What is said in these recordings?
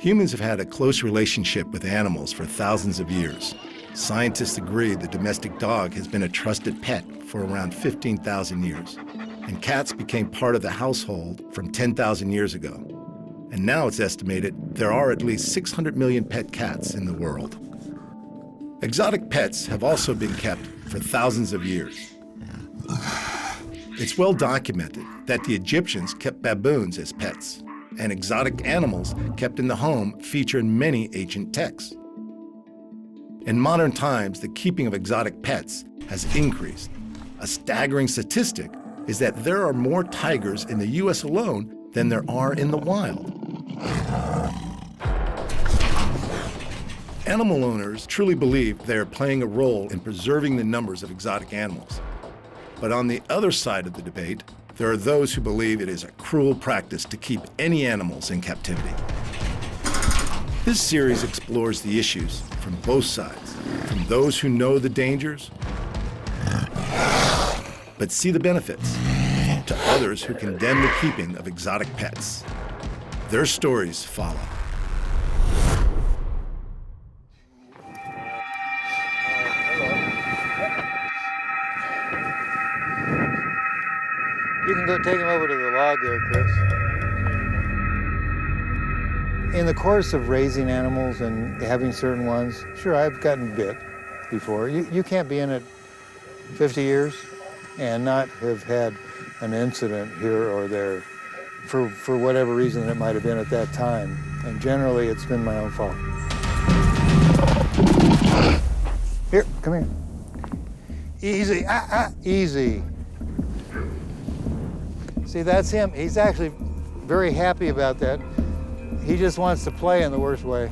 Humans have had a close relationship with animals for thousands of years. Scientists agree the domestic dog has been a trusted pet for around 15,000 years. And cats became part of the household from 10,000 years ago. And now it's estimated there are at least 600 million pet cats in the world. Exotic pets have also been kept for thousands of years. It's well documented that the Egyptians kept baboons as pets, and exotic animals kept in the home feature in many ancient texts. In modern times, the keeping of exotic pets has increased. A staggering statistic is that there are more tigers in the U.S. alone than there are in the wild. Animal owners truly believe they are playing a role in preserving the numbers of exotic animals. But on the other side of the debate, there are those who believe it is a cruel practice to keep any animals in captivity. This series explores the issues from both sides, from those who know the dangers but see the benefits, to others who condemn the keeping of exotic pets. Their stories follow. You can go take him over to the log there, Chris. In the course of raising animals and having certain ones, sure, I've gotten bit before. You can't be in it 50 years and not have had an incident here or there for whatever reason it might have been at that time. And generally, it's been my own fault. Here, come here. Easy, easy. See, that's him. He's actually very happy about that. He just wants to play in the worst way.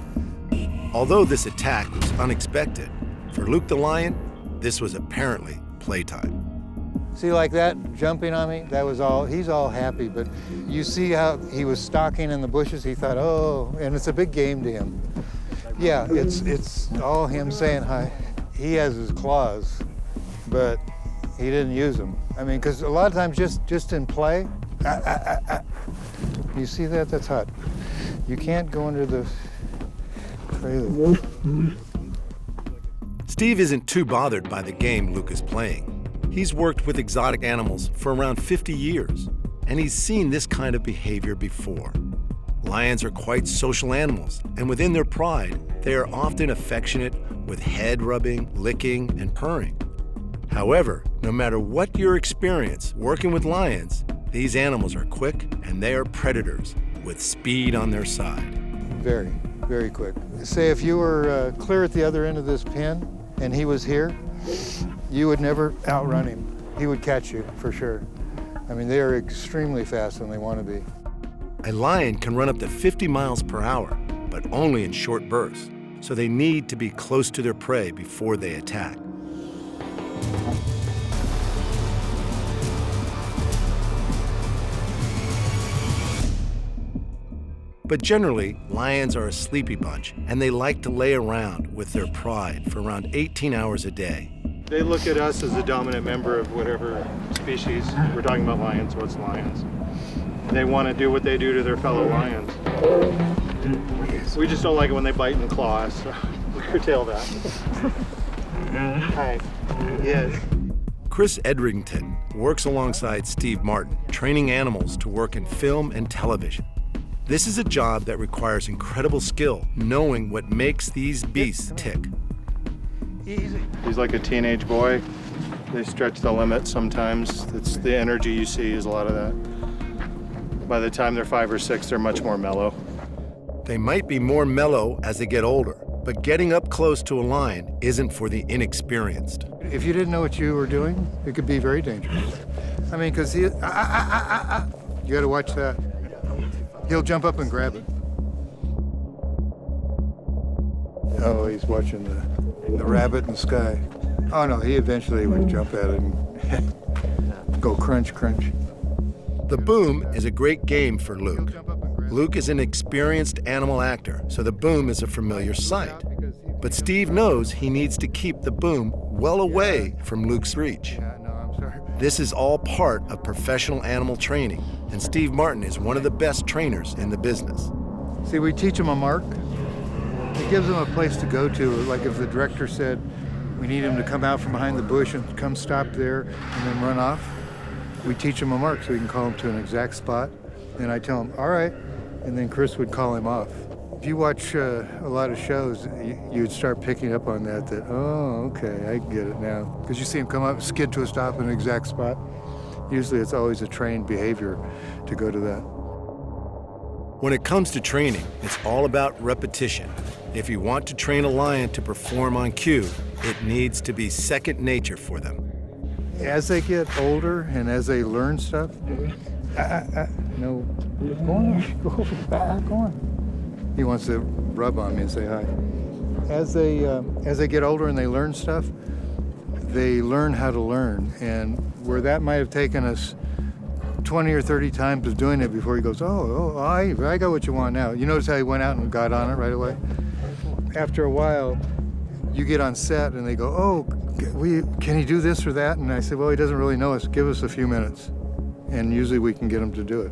Although this attack was unexpected, for Luke the lion, this was apparently playtime. See, like that, jumping on me, that was all, he's all happy, but you see how he was stalking in the bushes, he thought, oh, and it's a big game to him. Yeah, it's all him saying hi. He has his claws, but he didn't use them. I mean, because a lot of times just in play, you see that? That's hot. You can't go under the trailer. Steve isn't too bothered by the game Luke is playing. He's worked with exotic animals for around 50 years, and he's seen this kind of behavior before. Lions are quite social animals, and within their pride, they are often affectionate with head rubbing, licking, and purring. However, no matter what your experience working with lions, these animals are quick and they are predators with speed on their side. Very, very quick. Say if you were clear at the other end of this pen and he was here, you would never outrun him. He would catch you for sure. I mean, they are extremely fast when they want to be. A lion can run up to 50 miles per hour, but only in short bursts, so they need to be close to their prey before they attack. But generally, lions are a sleepy bunch, and they like to lay around with their pride for around 18 hours a day. They look at us as the dominant member of whatever species. We're talking about lions, so it's lions. They want to do what they do to their fellow lions. We just don't like it when they bite and claw us, so we curtail that. Hi. Yes. Chris Edrington works alongside Steve Martin, training animals to work in film and television. This is a job that requires incredible skill, knowing what makes these beasts tick. Easy. He's like a teenage boy. They stretch the limit sometimes. It's the energy you see is a lot of that. By the time they're 5 or 6, they're much more mellow. They might be more mellow as they get older, but getting up close to a lion isn't for the inexperienced. If you didn't know what you were doing, it could be very dangerous. I mean, because you got to watch that. He'll jump up and grab it. Oh, he's watching the rabbit in the sky. Oh no, he eventually would jump at it and go crunch, crunch. The boom is a great game for Luke. Luke is an experienced animal actor, so the boom is a familiar sight. But Steve knows he needs to keep the boom well away from Luke's reach. This is all part of professional animal training, and Steve Martin is one of the best trainers in the business. See, we teach them a mark. It gives them a place to go to. Like if the director said, we need him to come out from behind the bush and come stop there and then run off, we teach him a mark so we can call him to an exact spot. And I tell him, all right, and then Chris would call him off. If you watch a lot of shows, you'd start picking up on that, oh, okay, I get it now. Because you see him come up, skid to a stop in an exact spot. Usually it's always a trained behavior to go to that. When it comes to training, it's all about repetition. If you want to train a lion to perform on cue, it needs to be second nature for them. As they get older and as they learn stuff, no, go on. He wants to rub on me and say hi. As they get older and they learn stuff, they learn how to learn. And where that might have taken us 20 or 30 times of doing it before he goes, I got what you want now. You notice how he went out and got on it right away? After a while, you get on set and they go, can he do this or that? And I said, well, he doesn't really know us. Give us a few minutes. And usually we can get him to do it.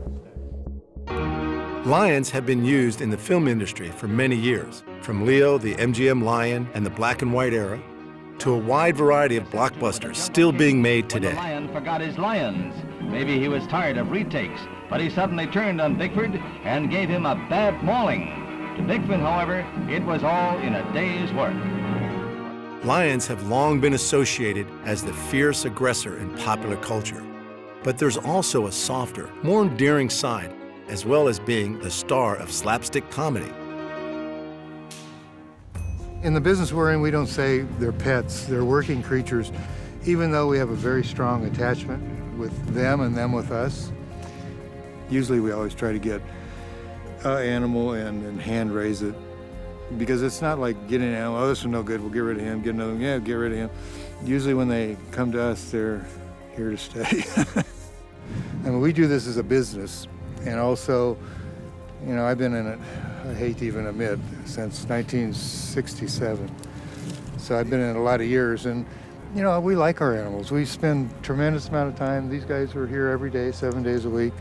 Lions have been used in the film industry for many years, from Leo, the MGM lion, and the black and white era, to a wide variety of blockbusters still being made today. The lion forgot his lions. Maybe he was tired of retakes, but he suddenly turned on Bickford and gave him a bad mauling. To Bickford, however, it was all in a day's work. Lions have long been associated as the fierce aggressor in popular culture. But there's also a softer, more endearing side, as well as being the star of slapstick comedy. In the business we're in, we don't say they're pets, they're working creatures, even though we have a very strong attachment with them and them with us. Usually we always try to get an animal and hand raise it, because it's not like getting an animal, this is no good, we'll get rid of him, get another one, yeah, get rid of him. Usually when they come to us, they're here to stay. I mean, we do this as a business, and also, you know, I've been in it, I hate to even admit, since 1967. So I've been in it a lot of years, and you know, we like our animals. We spend a tremendous amount of time. These guys are here every day, 7 days a week,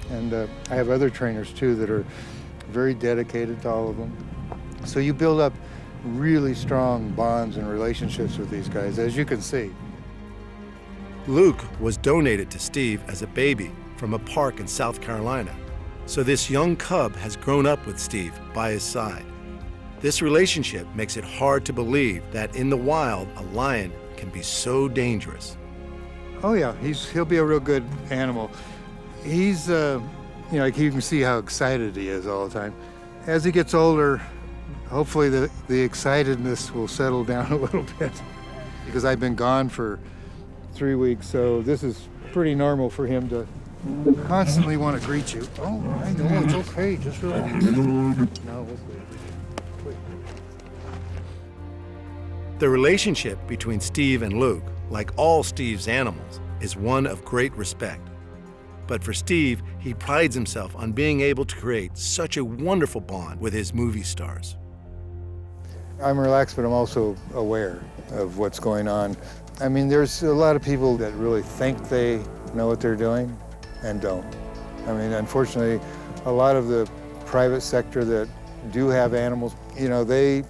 and I have other trainers too that are very dedicated to all of them. So you build up really strong bonds and relationships with these guys, as you can see. Luke was donated to Steve as a baby from a park in South Carolina. So this young cub has grown up with Steve by his side. This relationship makes it hard to believe that in the wild, a lion can be so dangerous. Oh yeah, he'll be a real good animal. He's, you know, like you can see how excited he is all the time. As he gets older, hopefully the excitedness will settle down a little bit, because I've been gone for 3 weeks, so this is pretty normal for him to constantly want to greet you. Oh, I know, it's okay, just relax. No, The relationship between Steve and Luke, like all Steve's animals, is one of great respect. But for Steve, he prides himself on being able to create such a wonderful bond with his movie stars. I'm relaxed, but I'm also aware of what's going on. I mean, there's a lot of people that really think they know what they're doing and don't. I mean, unfortunately, a lot of the private sector that do have animals, you know, they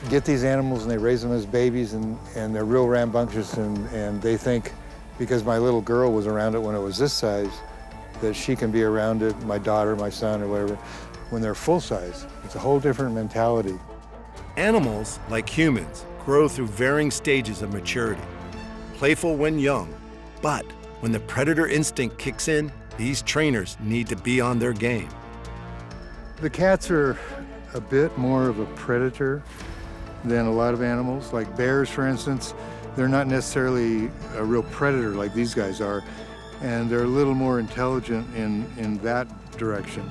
get these animals and they raise them as babies, and they're real rambunctious, and they think because my little girl was around it when it was this size, that she can be around it, my daughter, my son, or whatever, when they're full size. It's a whole different mentality. Animals, like humans, grow through varying stages of maturity. Playful when young, but when the predator instinct kicks in, these trainers need to be on their game. The cats are a bit more of a predator than a lot of animals. Like bears, for instance, they're not necessarily a real predator like these guys are, and they're a little more intelligent in that direction.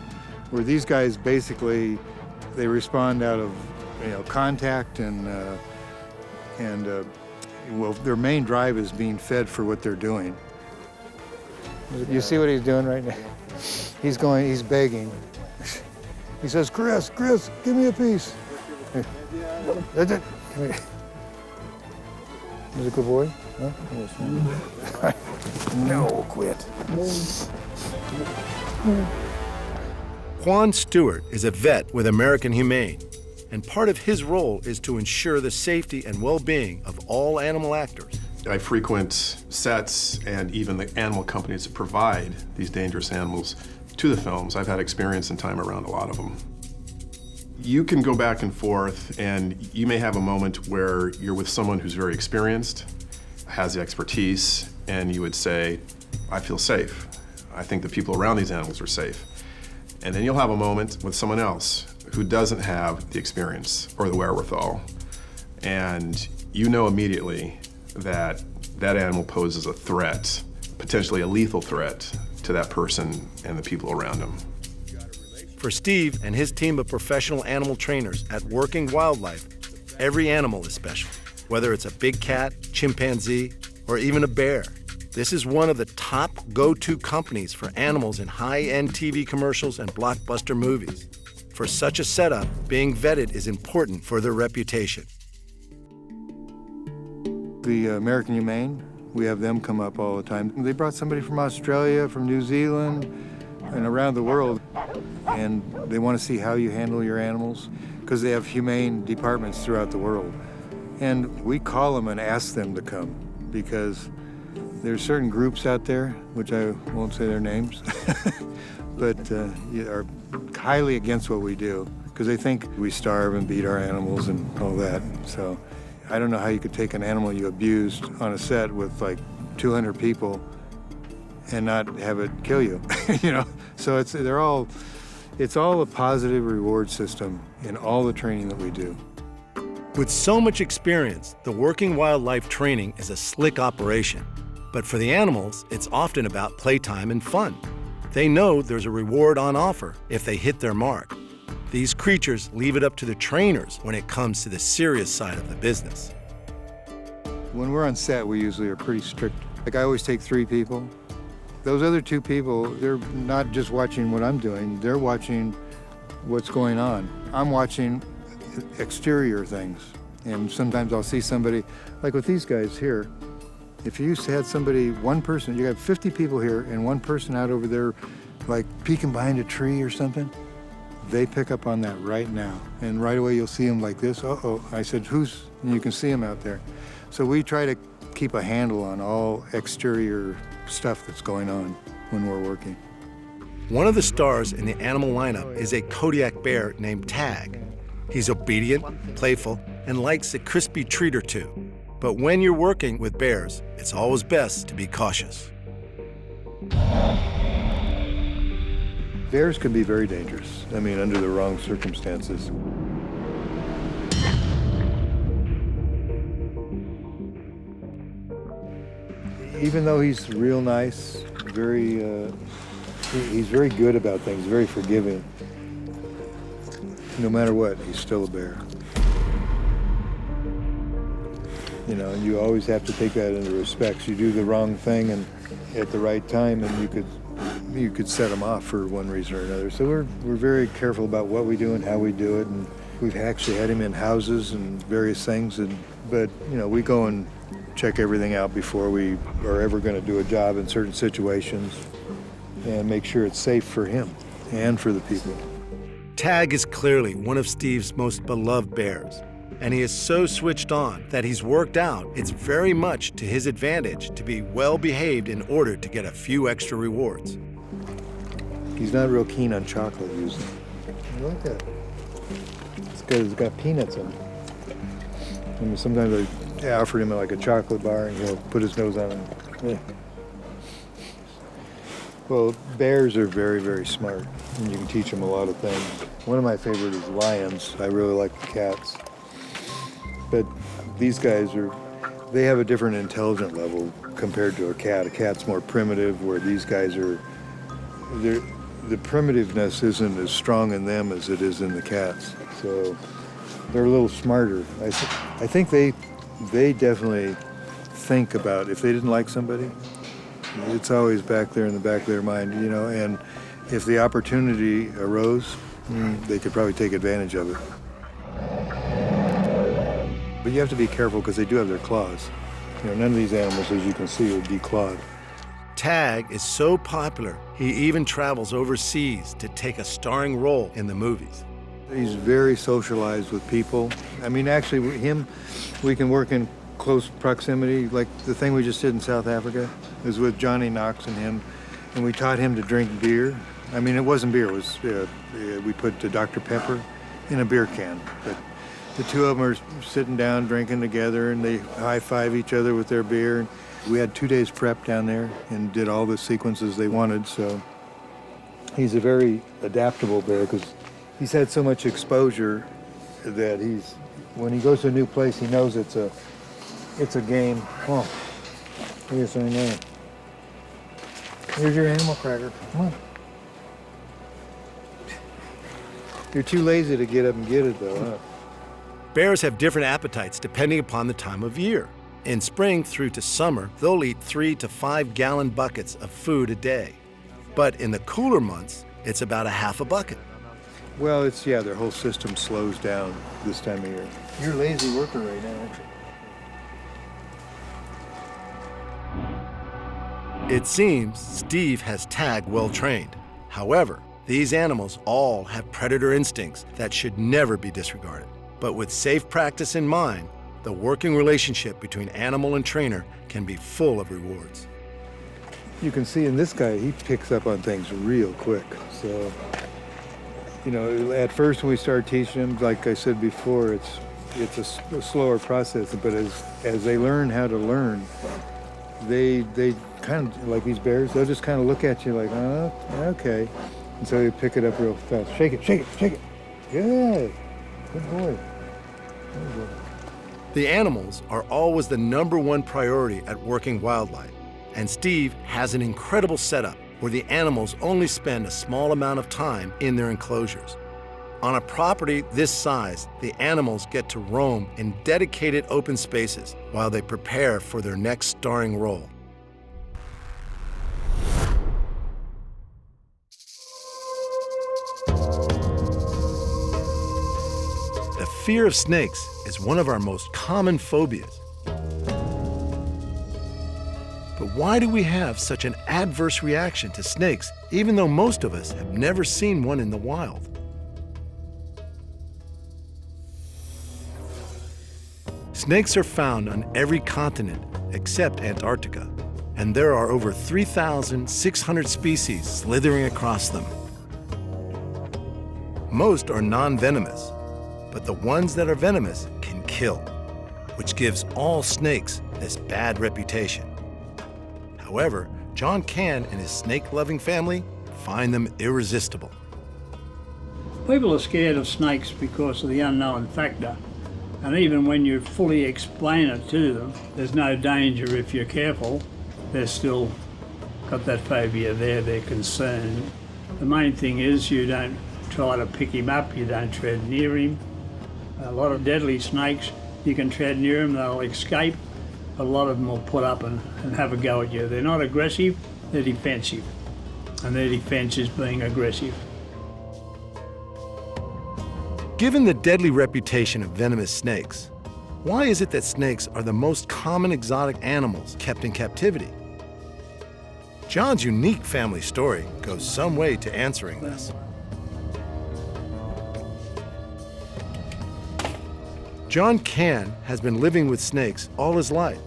Where these guys basically, they respond out of, you know, contact and well, their main drive is being fed for what they're doing. You see what he's doing right now? He's begging. He says, Chris, give me a piece. Is it a good boy? Huh? No, quit. Juan Stewart is a vet with American Humane, and part of his role is to ensure the safety and well-being of all animal actors. I frequent sets and even the animal companies that provide these dangerous animals to the films. I've had experience and time around a lot of them. You can go back and forth, and you may have a moment where you're with someone who's very experienced, has the expertise, and you would say, I feel safe. I think the people around these animals are safe. And then you'll have a moment with someone else who doesn't have the experience or the wherewithal. And you know immediately that that animal poses a threat, potentially a lethal threat, to that person and the people around him. For Steve and his team of professional animal trainers at Working Wildlife, every animal is special, whether it's a big cat, chimpanzee, or even a bear. This is one of the top go-to companies for animals in high-end TV commercials and blockbuster movies. For such a setup, being vetted is important for their reputation. The American Humane, we have them come up all the time. They brought somebody from Australia, from New Zealand, and around the world, and they want to see how you handle your animals, because they have humane departments throughout the world. And we call them and ask them to come, because there's certain groups out there, which I won't say their names, but are highly against what we do, because they think we starve and beat our animals and all that. So I don't know how you could take an animal you abused on a set with like 200 people and not have it kill you, you know? So it's all a positive reward system in all the training that we do. With so much experience, the Working Wildlife training is a slick operation. But for the animals, it's often about playtime and fun. They know there's a reward on offer if they hit their mark. These creatures leave it up to the trainers when it comes to the serious side of the business. When we're on set, we usually are pretty strict. Like I always take 3 people. Those other 2 people, they're not just watching what I'm doing, they're watching what's going on. I'm watching exterior things. And sometimes I'll see somebody, like with these guys here, if you used to have somebody, one person, you got 50 people here and one person out over there like peeking behind a tree or something, they pick up on that right now. And right away you'll see them like this, uh-oh. I said, who's, and you can see them out there. So we try to keep a handle on all exterior stuff that's going on when we're working. One of the stars in the animal lineup is a kodiak bear named Tag. He's obedient, playful, and likes a crispy treat or two. But when you're working with bears, it's always best to be cautious. Bears can be very dangerous. I mean, under the wrong circumstances. Even though he's real nice, he's very good about things, very forgiving. No matter what, he's still a bear. You know, you always have to take that into respect. You do the wrong thing and at the right time, and you could set them off for one reason or another. So we're very careful about what we do and how we do it, and we've actually had him in houses and various things. But you know, we go and check everything out before we are ever going to do a job in certain situations, and make sure it's safe for him and for the people. Tag is clearly one of Steve's most beloved bears. And he is so switched on that he's worked out it's very much to his advantage to be well behaved in order to get a few extra rewards. He's not real keen on chocolate usually. I like that. It's good. It's got peanuts in it. I mean, sometimes I offer him like a chocolate bar and he'll put his nose on it. Yeah. Well, bears are very, very smart, and you can teach them a lot of things. One of my favorite is lions. I really like the cats. But these guys they have a different intelligence level compared to a cat. A cat's more primitive, where these guys the primitiveness isn't as strong in them as it is in the cats. So they're a little smarter. I think they definitely think about if they didn't like somebody, it's always back there in the back of their mind, you know, and if the opportunity arose, they could probably take advantage of it. But you have to be careful because they do have their claws. You know, none of these animals, as you can see, are declawed. Tag is so popular, he even travels overseas to take a starring role in the movies. He's very socialized with people. I mean, actually, we can work in close proximity. Like the thing we just did in South Africa was with Johnny Knox and him, and we taught him to drink beer. I mean, it wasn't beer, it was, we put Dr. Pepper in a beer can. But the two of them are sitting down, drinking together, and they high-five each other with their beer. We had 2 days prep down there and did all the sequences they wanted, so he's a very adaptable bear because he's had so much exposure that when he goes to a new place, he knows it's a game. Oh, yes, I know. Here's your animal cracker. Come on. You're too lazy to get up and get it, though, huh? Bears have different appetites depending upon the time of year. In spring through to summer, they'll eat 3 to 5 gallon buckets of food a day. But in the cooler months, it's about a half a bucket. Well, their whole system slows down this time of year. You're a lazy worker right now, aren't you? It seems Steve has Tag well trained. However, these animals all have predator instincts that should never be disregarded. But with safe practice in mind, the working relationship between animal and trainer can be full of rewards. You can see in this guy, he picks up on things real quick. So, at first when we start teaching him, like I said before, it's a slower process. But as they learn how to learn, they kind of, like these bears, they'll just kind of look at you like, oh, okay. And so they pick it up real fast. Shake it, shake it, shake it. Good. Good boy. Good boy. The animals are always the #1 priority at working wildlife, and Steve has an incredible setup where the animals only spend a small amount of time in their enclosures. On a property this size, the animals get to roam in dedicated open spaces while they prepare for their next starring role. The fear of snakes is one of our most common phobias. But why do we have such an adverse reaction to snakes, even though most of us have never seen one in the wild? Snakes are found on every continent except Antarctica, and there are over 3,600 species slithering across them. Most are non-venomous, but the ones that are venomous can kill, which gives all snakes this bad reputation. However, John Cann and his snake-loving family find them irresistible. People are scared of snakes because of the unknown factor, and even when you fully explain it to them, there's no danger if you're careful. They're still got that phobia there, they're concerned. The main thing is you don't try to pick him up, you don't tread near him. A lot of deadly snakes, you can tread near them, they'll escape. A lot of them will put up and have a go at you. They're not aggressive, they're defensive. And their defense is being aggressive. Given the deadly reputation of venomous snakes, why is it that snakes are the most common exotic animals kept in captivity? John's unique family story goes some way to answering this. John Cann has been living with snakes all his life.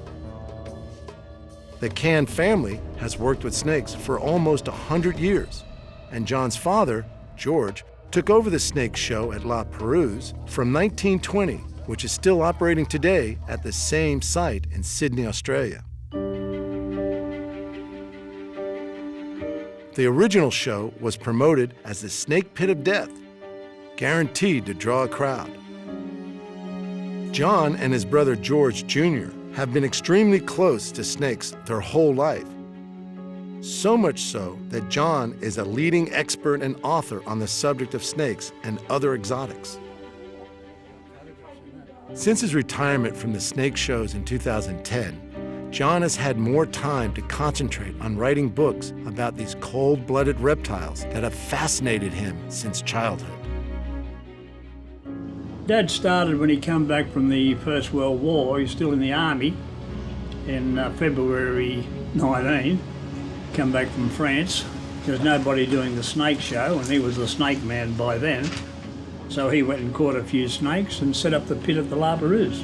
The Cann family has worked with snakes for almost 100 years, and John's father, George, took over the snake show at La Perouse from 1920, which is still operating today at the same site in Sydney, Australia. The original show was promoted as the Snake Pit of Death, guaranteed to draw a crowd. John and his brother George Jr. have been extremely close to snakes their whole life. So much so that John is a leading expert and author on the subject of snakes and other exotics. Since his retirement from the snake shows in 2010, John has had more time to concentrate on writing books about these cold-blooded reptiles that have fascinated him since childhood. Dad started when he came back from the First World War. He was still in the army in February 19. come back from France. There was nobody doing the snake show, and he was the snake man by then. So he went and caught a few snakes and set up the pit at the La Perouse.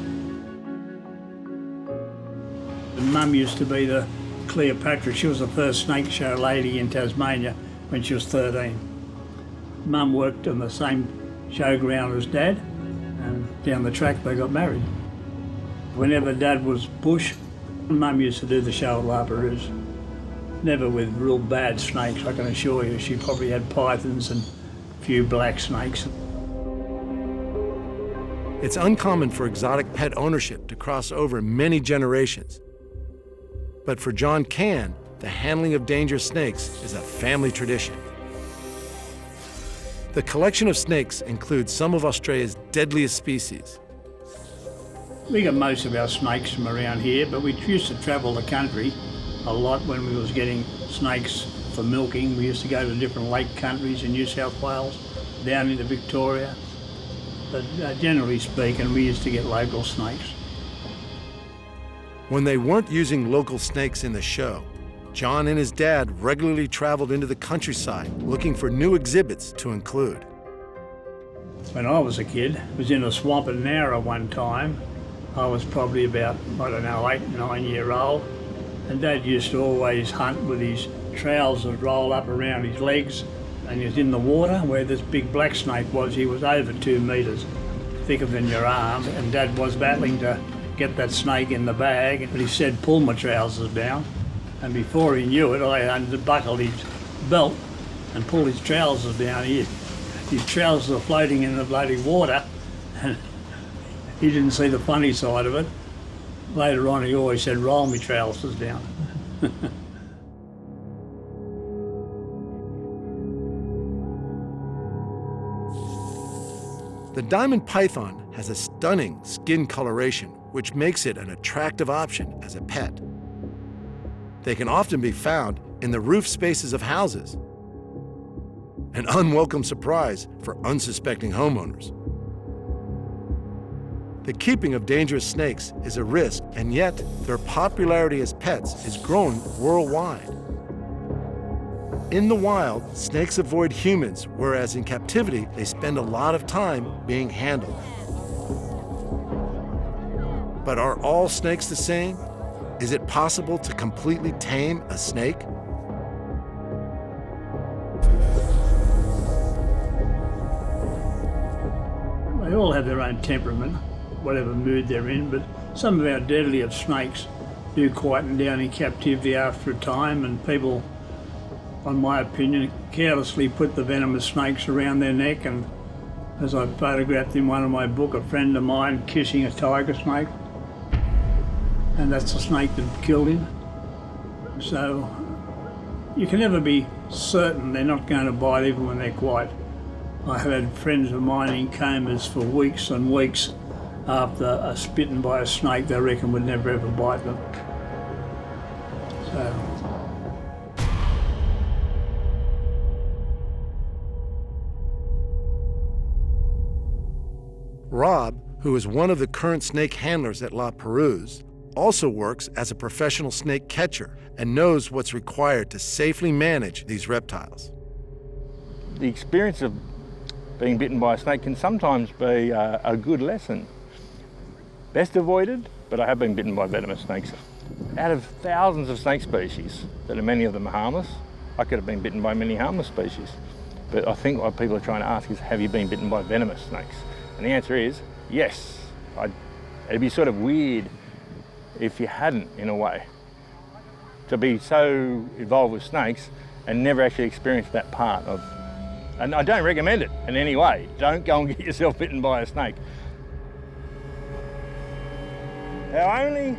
And Mum used to be the Cleopatra. She was the first snake show lady in Tasmania when she was 13. Mum worked on the same showground as Dad, and down the track they got married. Whenever Dad was bush, Mum used to do the show at La Perouse. Never with real bad snakes, I can assure you. She probably had pythons and a few black snakes. It's uncommon for exotic pet ownership to cross over many generations. But for John Cann, the handling of dangerous snakes is a family tradition. The collection of snakes includes some of Australia's deadliest species. We got most of our snakes from around here, but we used to travel the country a lot when we was getting snakes for milking. We used to go to different lake countries in New South Wales, down into Victoria. But generally speaking, we used to get local snakes. When they weren't using local snakes in the show, John and his dad regularly traveled into the countryside looking for new exhibits to include. When I was a kid, I was in a swamp at Nowra one time. I was probably about, 8, 9 year old. And Dad used to always hunt with his trowels that roll up around his legs, and he was in the water where this big black snake was. He was over 2 metres, thicker than your arm, and Dad was battling to get that snake in the bag, but he said, pull my trousers down. And before he knew it, I unbuckled his belt and pulled his trousers down. His trousers were floating in the bloody water, and he didn't see the funny side of it. Later on, he always said, roll me trousers down. The diamond python has a stunning skin coloration, which makes it an attractive option as a pet. They can often be found in the roof spaces of houses, an unwelcome surprise for unsuspecting homeowners. The keeping of dangerous snakes is a risk, and yet their popularity as pets is growing worldwide. In the wild, snakes avoid humans, whereas in captivity, they spend a lot of time being handled. But are all snakes the same? Is it possible to completely tame a snake? They all have their own temperament, whatever mood they're in, but some of our deadliest snakes do quieten down in captivity after a time, and people, in my opinion, carelessly put the venomous snakes around their neck, and as I photographed in one of my books, a friend of mine kissing a tiger snake, and that's the snake that killed him. So you can never be certain they're not going to bite even when they're quiet. I have had friends of mine in comas for weeks and weeks after a bitten by a snake they reckon would never ever bite them. So. Rob, who is one of the current snake handlers at La Perouse, also works as a professional snake catcher and knows what's required to safely manage these reptiles. The experience of being bitten by a snake can sometimes be a good lesson. Best avoided, but I have been bitten by venomous snakes. Out of thousands of snake species, that are many of them are harmless, I could have been bitten by many harmless species. But I think what people are trying to ask is, have you been bitten by venomous snakes? And the answer is yes. It'd be sort of weird if you hadn't, in a way. To be so involved with snakes and never actually experience that part of. And I don't recommend it in any way. Don't go and get yourself bitten by a snake. Our only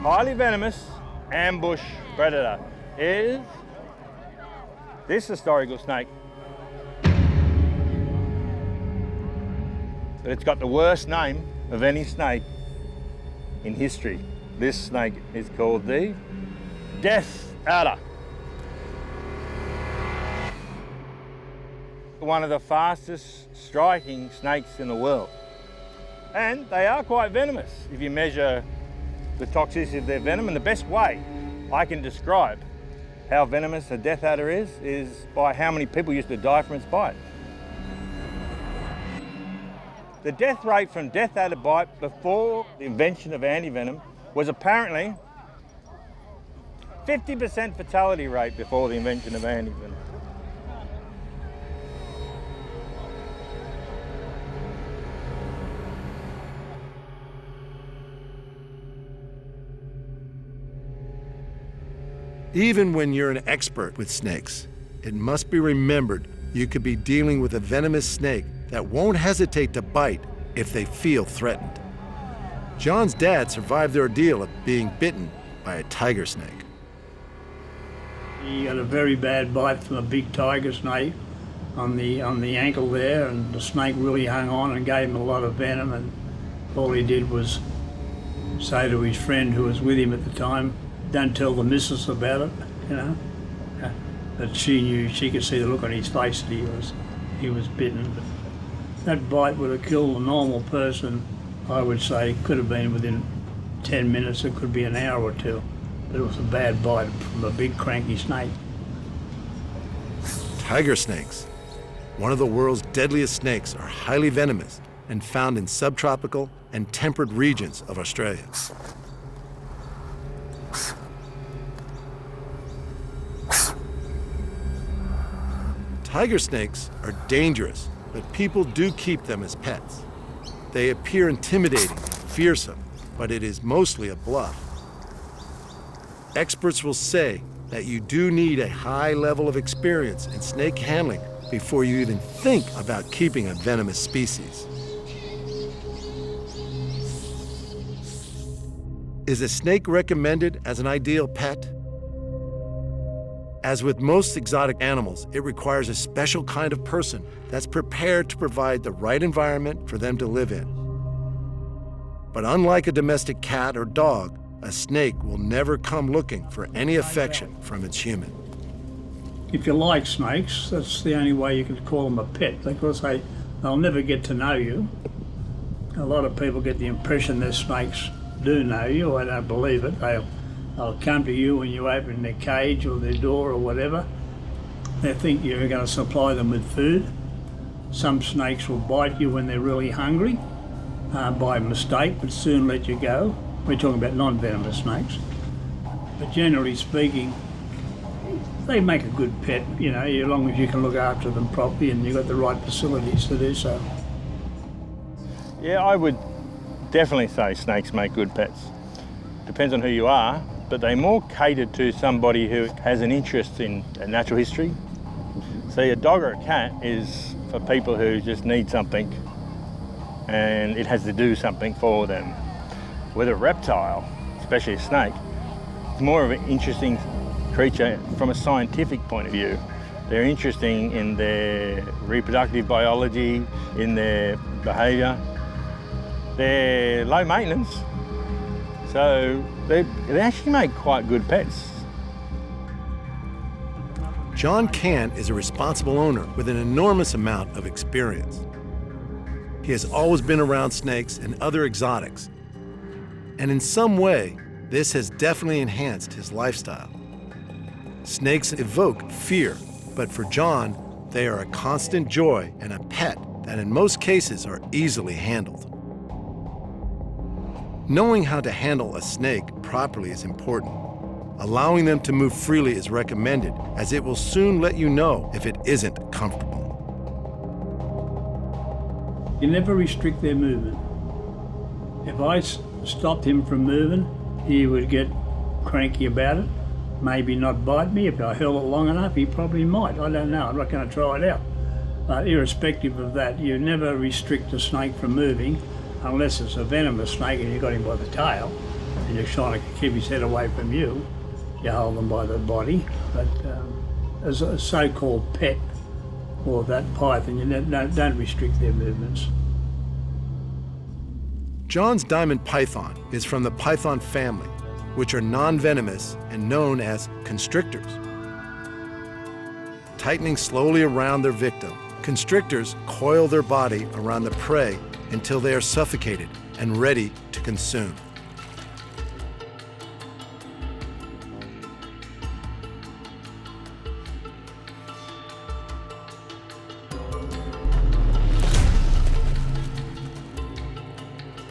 highly venomous ambush predator is this historical snake. But it's got the worst name of any snake in history. This snake is called the death adder. One of the fastest striking snakes in the world. And they are quite venomous if you measure the toxicity of their venom. And the best way I can describe how venomous a death adder is by how many people used to die from its bite. The death rate from death adder bite before the invention of antivenom was apparently 50% fatality rate before the invention of antivenom. Even when you're an expert with snakes, it must be remembered you could be dealing with a venomous snake that won't hesitate to bite if they feel threatened. John's dad survived the ordeal of being bitten by a tiger snake. He got a very bad bite from a big tiger snake on the ankle there, and the snake really hung on and gave him a lot of venom, and all he did was say to his friend who was with him at the time, "Don't tell the missus about it," you know. But she knew, she could see the look on his face that he was bitten. But that bite would have killed a normal person, I would say. Could have been within 10 minutes, it could be an hour or two. But it was a bad bite from a big cranky snake. Tiger snakes, one of the world's deadliest snakes, are highly venomous and found in subtropical and temperate regions of Australia. Tiger snakes are dangerous, but people do keep them as pets. They appear intimidating, fearsome, but it is mostly a bluff. Experts will say that you do need a high level of experience in snake handling before you even think about keeping a venomous species. Is a snake recommended as an ideal pet? As with most exotic animals, it requires a special kind of person that's prepared to provide the right environment for them to live in. But unlike a domestic cat or dog, a snake will never come looking for any affection from its human. If you like snakes, that's the only way you can call them a pet, because they'll never get to know you. A lot of people get the impression that snakes do know you. I don't believe it. They'll come to you when you open their cage or their door or whatever. They think you're going to supply them with food. Some snakes will bite you when they're really hungry by mistake, but soon let you go. We're talking about non-venomous snakes. But generally speaking, they make a good pet, you know, as long as you can look after them properly and you've got the right facilities to do so. Yeah, I would definitely say snakes make good pets. Depends on who you are, but they're more catered to somebody who has an interest in natural history. See, a dog or a cat is for people who just need something and it has to do something for them. With a reptile, especially a snake, it's more of an interesting creature from a scientific point of view. They're interesting in their reproductive biology, in their behaviour. They're low maintenance, so they actually make quite good pets. John Cann is a responsible owner with an enormous amount of experience. He has always been around snakes and other exotics, and in some way, this has definitely enhanced his lifestyle. Snakes evoke fear, but for John, they are a constant joy and a pet that in most cases are easily handled. Knowing how to handle a snake properly is important. Allowing them to move freely is recommended, as it will soon let you know if it isn't comfortable. You never restrict their movement. If I stopped him from moving, he would get cranky about it, maybe not bite me. If I held it long enough, he probably might. I don't know, I'm not going to try it out. But irrespective of that, you never restrict a snake from moving unless it's a venomous snake and you got him by the tail and you're trying to keep his head away from you. You hold them by the body. But as a so-called pet or that python, you don't restrict their movements. John's diamond python is from the python family, which are non-venomous and known as constrictors. Tightening slowly around their victim, constrictors coil their body around the prey until they are suffocated and ready to consume.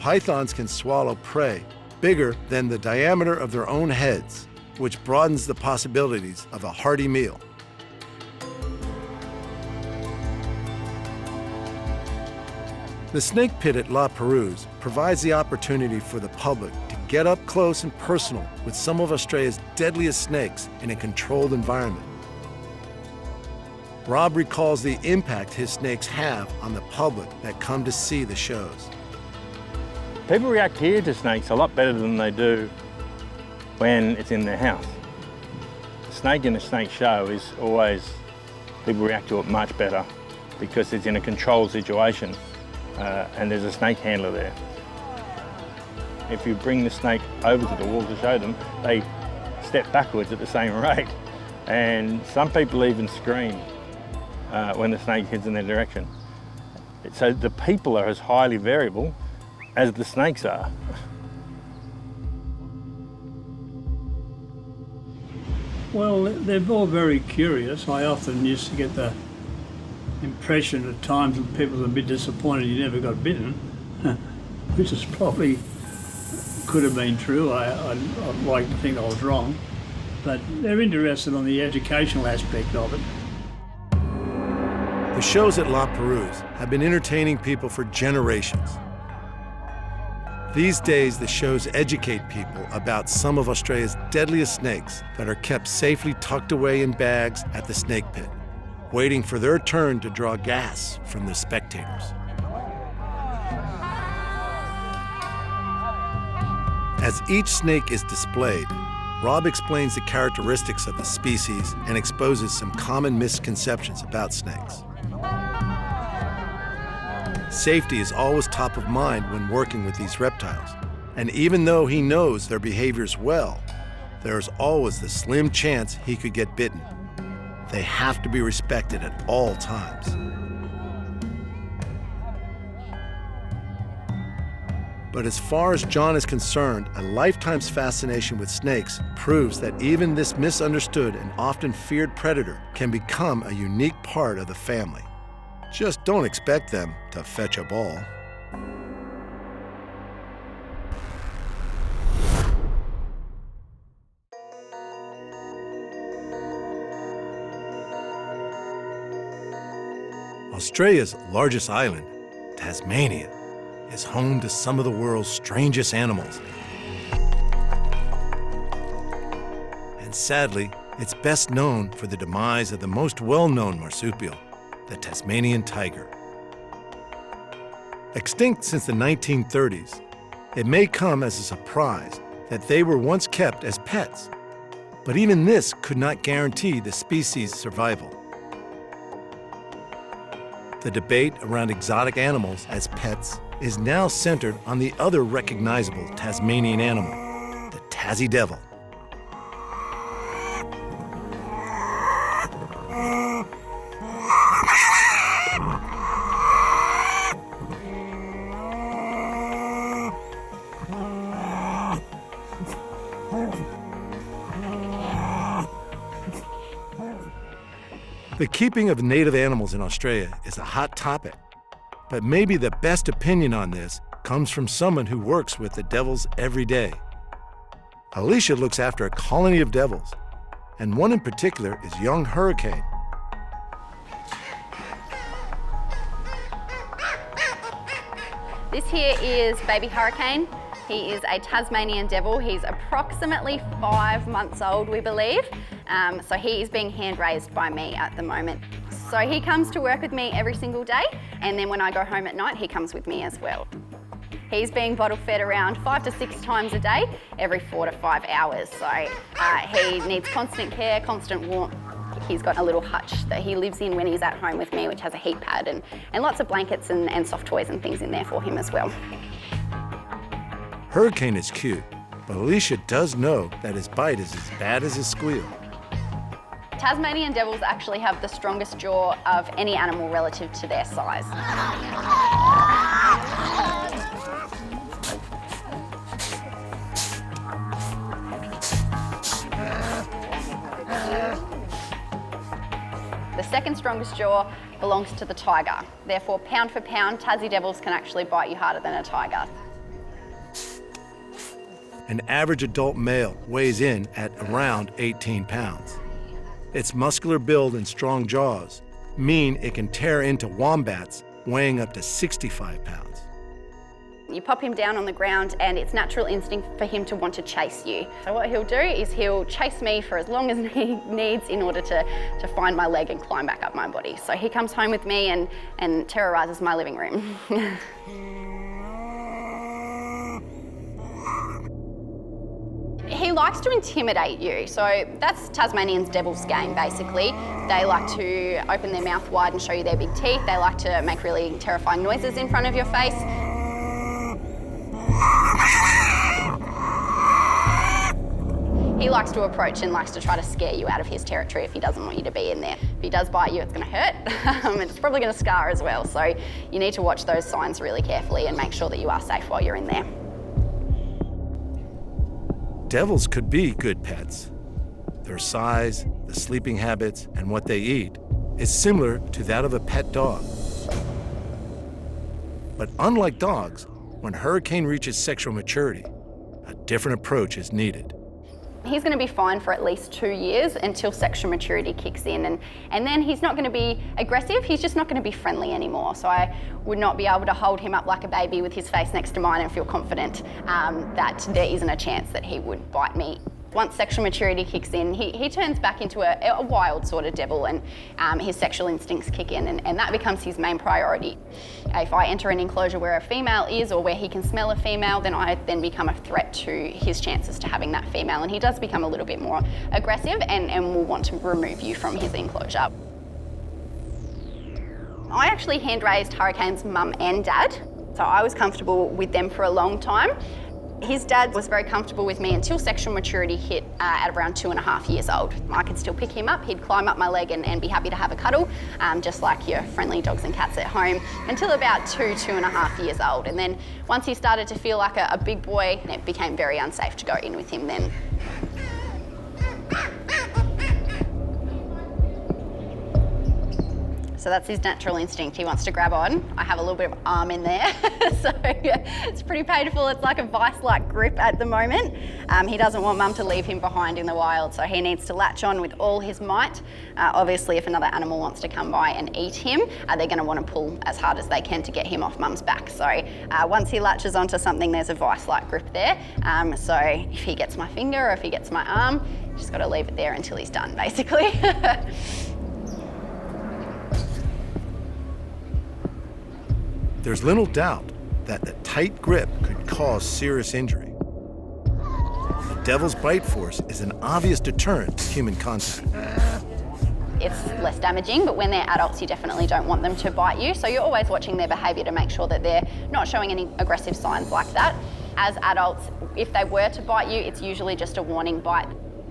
pythons can swallow prey bigger than the diameter of their own heads, which broadens the possibilities of a hearty meal. The snake pit at La Perouse provides the opportunity for the public to get up close and personal with some of Australia's deadliest snakes in a controlled environment. Rob recalls the impact his snakes have on the public that come to see the shows. People react here to snakes a lot better than they do when it's in their house. A snake in a snake show is always, people react to it much better because it's in a controlled situation and there's a snake handler there. If you bring the snake over to the wall to show them, they step backwards at the same rate. And some people even scream when the snake heads in their direction. So the people are as highly variable as the snakes are. Well, they're all very curious. I often used to get the impression at times that people are a bit disappointed you never got bitten, which is probably could have been true. I'd like to think I was wrong, but they're interested on the educational aspect of it. The shows at La Perouse have been entertaining people for generations. These days, the shows educate people about some of Australia's deadliest snakes that are kept safely tucked away in bags at the snake pit, waiting for their turn to draw gas from the spectators. As each snake is displayed, Rob explains the characteristics of the species and exposes some common misconceptions about snakes. Safety is always top of mind when working with these reptiles, and even though he knows their behaviors well, there's always the slim chance he could get bitten. They have to be respected at all times. But as far as John is concerned, a lifetime's fascination with snakes proves that even this misunderstood and often feared predator can become a unique part of the family. Just don't expect them to fetch a ball. Australia's largest island, Tasmania, is home to some of the world's strangest animals. And sadly, it's best known for the demise of the most well-known marsupial, the Tasmanian tiger. Extinct since the 1930s, it may come as a surprise that they were once kept as pets, but even this could not guarantee the species' survival. The debate around exotic animals as pets is now centered on the other recognizable Tasmanian animal, the Tassie Devil. The keeping of native animals in Australia is a hot topic, but maybe the best opinion on this comes from someone who works with the devils every day. Alicia looks after a colony of devils, and one in particular is young Hurricane. This here is baby Hurricane. He is a Tasmanian Devil. He's approximately 5 months old, we believe. So he is being hand raised by me at the moment. So he comes to work with me every single day, and then when I go home at night, he comes with me as well. He's being bottle fed around 5 to 6 times a day, every 4 to 5 hours. So he needs constant care, constant warmth. He's got a little hutch that he lives in when he's at home with me, which has a heat pad and lots of blankets and soft toys and things in there for him as well. Hurricane is cute, but Alicia does know that his bite is as bad as his squeal. Tasmanian Devils actually have the strongest jaw of any animal relative to their size. The second strongest jaw belongs to the tiger. Therefore, pound for pound, Tassie Devils can actually bite you harder than a tiger. An average adult male weighs in at around 18 pounds. Its muscular build and strong jaws mean it can tear into wombats weighing up to 65 pounds. You pop him down on the ground and it's natural instinct for him to want to chase you. So what he'll do is he'll chase me for as long as he needs in order to find my leg and climb back up my body. So he comes home with me and terrorizes my living room. He likes to intimidate you, so that's Tasmanian Devil's game, basically. They like to open their mouth wide and show you their big teeth. They like to make really terrifying noises in front of your face. He likes to approach and likes to try to scare you out of his territory if he doesn't want you to be in there. If he does bite you, it's going to hurt, and it's probably going to scar as well. So you need to watch those signs really carefully and make sure that you are safe while you're in there. Devils could be good pets. Their size, the sleeping habits, and what they eat is similar to that of a pet dog. But unlike dogs, when Hurricane reaches sexual maturity, a different approach is needed. He's going to be fine for at least 2 years until sexual maturity kicks in, and then he's not going to be aggressive, he's just not going to be friendly anymore. So I would not be able to hold him up like a baby with his face next to mine and feel confident that there isn't a chance that he would bite me. Once sexual maturity kicks in, he turns back into a wild sort of devil, and his sexual instincts kick in, and that becomes his main priority. If I enter an enclosure where a female is or where he can smell a female, then I then become a threat to his chances to having that female, and he does become a little bit more aggressive and will want to remove you from his enclosure. I actually hand-raised Hurricane's mum and dad, so I was comfortable with them for a long time. His dad was very comfortable with me until sexual maturity hit at around 2.5 years old. I could still pick him up, he'd climb up my leg and be happy to have a cuddle, just like your friendly dogs and cats at home, until about 2.5 years old. And then once he started to feel like a big boy, it became very unsafe to go in with him then. So that's his natural instinct. He wants to grab on. I have a little bit of arm in there, so it's pretty painful. It's like a vice-like grip at the moment. He doesn't want mum to leave him behind in the wild, so he needs to latch on with all his might. Obviously, if another animal wants to come by and eat him, they're going to want to pull as hard as they can to get him off mum's back. So once he latches onto something, there's a vice-like grip there. So if he gets my finger or if he gets my arm, just got to leave it there until he's done, basically. There's little doubt that the tight grip could cause serious injury. The devil's bite force is an obvious deterrent to human contact. It's less damaging, but when they're adults, you definitely don't want them to bite you. So you're always watching their behaviour to make sure that they're not showing any aggressive signs like that. As adults, if they were to bite you, it's usually just a warning bite.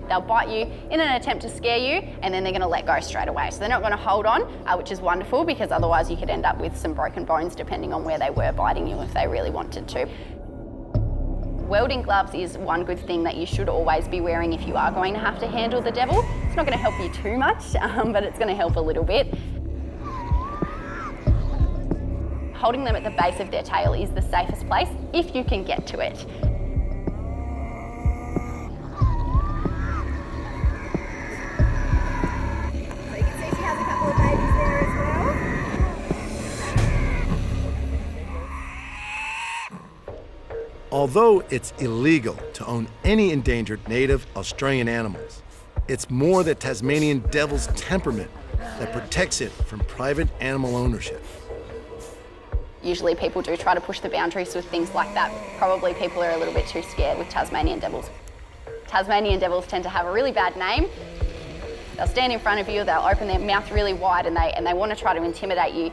They'll bite you in an attempt to scare you, and then they're going to let go straight away. So they're not going to hold on, which is wonderful, because otherwise you could end up with some broken bones depending on where they were biting you if they really wanted to. Welding gloves is one good thing that you should always be wearing if you are going to have to handle the devil. It's not going to help you too much, but it's going to help a little bit. Holding them at the base of their tail is the safest place if you can get to it. Although it's illegal to own any endangered native Australian animals, it's more the Tasmanian Devil's temperament that protects it from private animal ownership. Usually people do try to push the boundaries with things like that. Probably people are a little bit too scared with Tasmanian Devils. Tasmanian Devils tend to have a really bad name. They'll stand in front of you, they'll open their mouth really wide, and they want to try to intimidate you.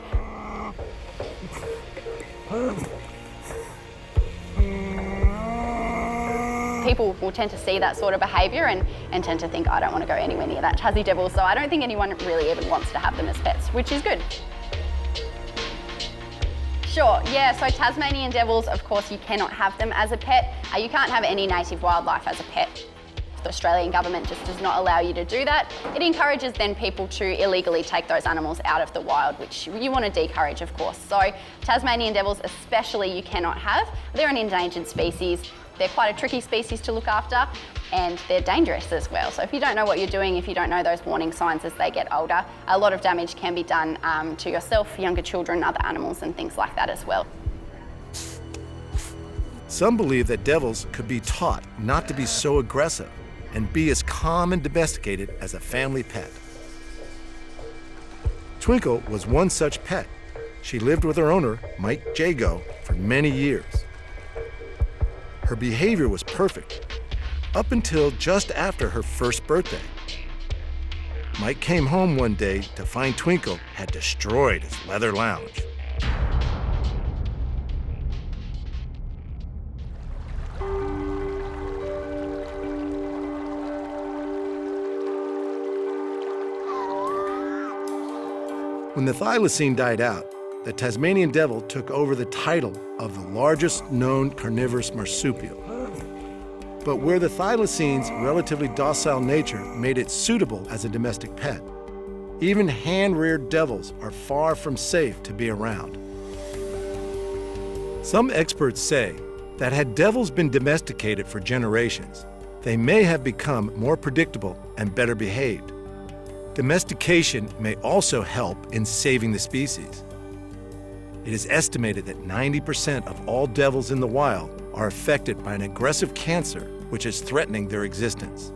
People will tend to see that sort of behaviour and tend to think, I don't want to go anywhere near that Tassie Devil, so I don't think anyone really even wants to have them as pets, which is good. Sure, yeah, so Tasmanian Devils, of course, you cannot have them as a pet. You can't have any native wildlife as a pet. The Australian government just does not allow you to do that. It encourages then people to illegally take those animals out of the wild, which you want to decourage, of course. So Tasmanian Devils especially you cannot have. They're an endangered species. They're quite a tricky species to look after, and they're dangerous as well. So if you don't know what you're doing, if you don't know those warning signs as they get older, a lot of damage can be done to yourself, younger children, other animals and things like that as well. Some believe that devils could be taught not to be so aggressive and be as calm and domesticated as a family pet. Twinkle was one such pet. She lived with her owner, Mike Jago, for many years. Her behavior was perfect, up until just after her first birthday. Mike came home one day to find Twinkle had destroyed his leather lounge. When the thylacine died out, the Tasmanian Devil took over the title of the largest known carnivorous marsupial. But where the thylacine's relatively docile nature made it suitable as a domestic pet, even hand-reared devils are far from safe to be around. Some experts say that had devils been domesticated for generations, they may have become more predictable and better behaved. Domestication may also help in saving the species. It is estimated that 90% of all devils in the wild are affected by an aggressive cancer which is threatening their existence.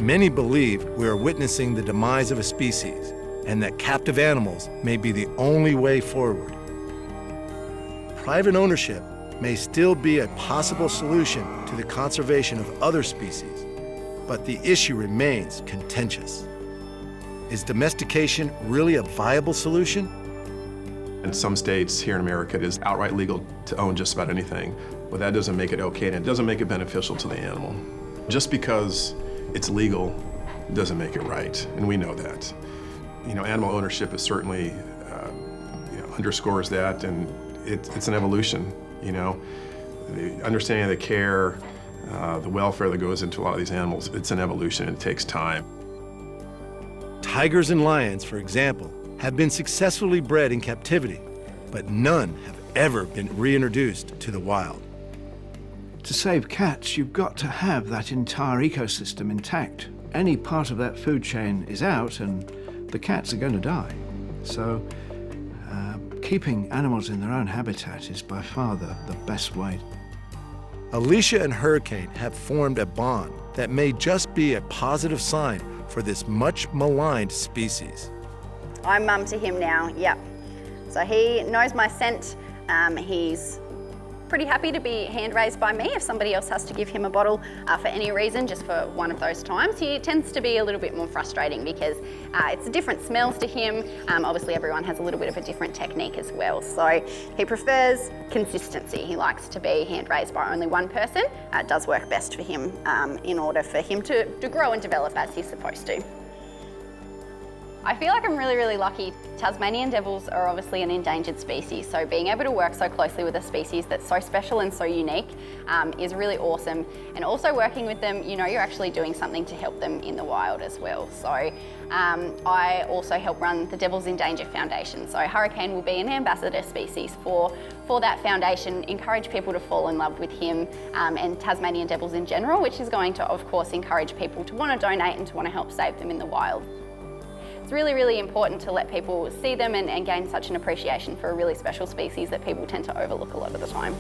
Many believe we are witnessing the demise of a species and that captive animals may be the only way forward. Private ownership may still be a possible solution to the conservation of other species, but the issue remains contentious. Is domestication really a viable solution? In some states here in America, it is outright legal to own just about anything, but that doesn't make it okay, and it doesn't make it beneficial to the animal. Just because it's legal doesn't make it right, and we know that. Animal ownership is certainly, underscores that, and it's an evolution, The understanding of the care, the welfare that goes into a lot of these animals, it's an evolution, it takes time. Tigers and lions, for example, have been successfully bred in captivity, but none have ever been reintroduced to the wild. To save cats, you've got to have that entire ecosystem intact. Any part of that food chain is out and the cats are going to die. So keeping animals in their own habitat is by far the best way. Alicia and Hurricane have formed a bond that may just be a positive sign for this much maligned species. I'm mum to him now, yep. So he knows my scent. He's pretty happy to be hand-raised by me if somebody else has to give him a bottle for any reason, just for one of those times. He tends to be a little bit more frustrating because it's different smells to him. Obviously everyone has a little bit of a different technique as well. So he prefers consistency. He likes to be hand-raised by only one person. It does work best for him in order for him to grow and develop as he's supposed to. I feel like I'm really, really lucky. Tasmanian devils are obviously an endangered species, so being able to work so closely with a species that's so special and so unique is really awesome. And also working with them, you're actually doing something to help them in the wild as well. So I also help run the Devils in Danger Foundation. So Hurricane will be an ambassador species for that foundation, encourage people to fall in love with him and Tasmanian devils in general, which is going to, of course, encourage people to want to donate and to want to help save them in the wild. It's really, really important to let people see them and gain such an appreciation for a really special species that people tend to overlook a lot of the time.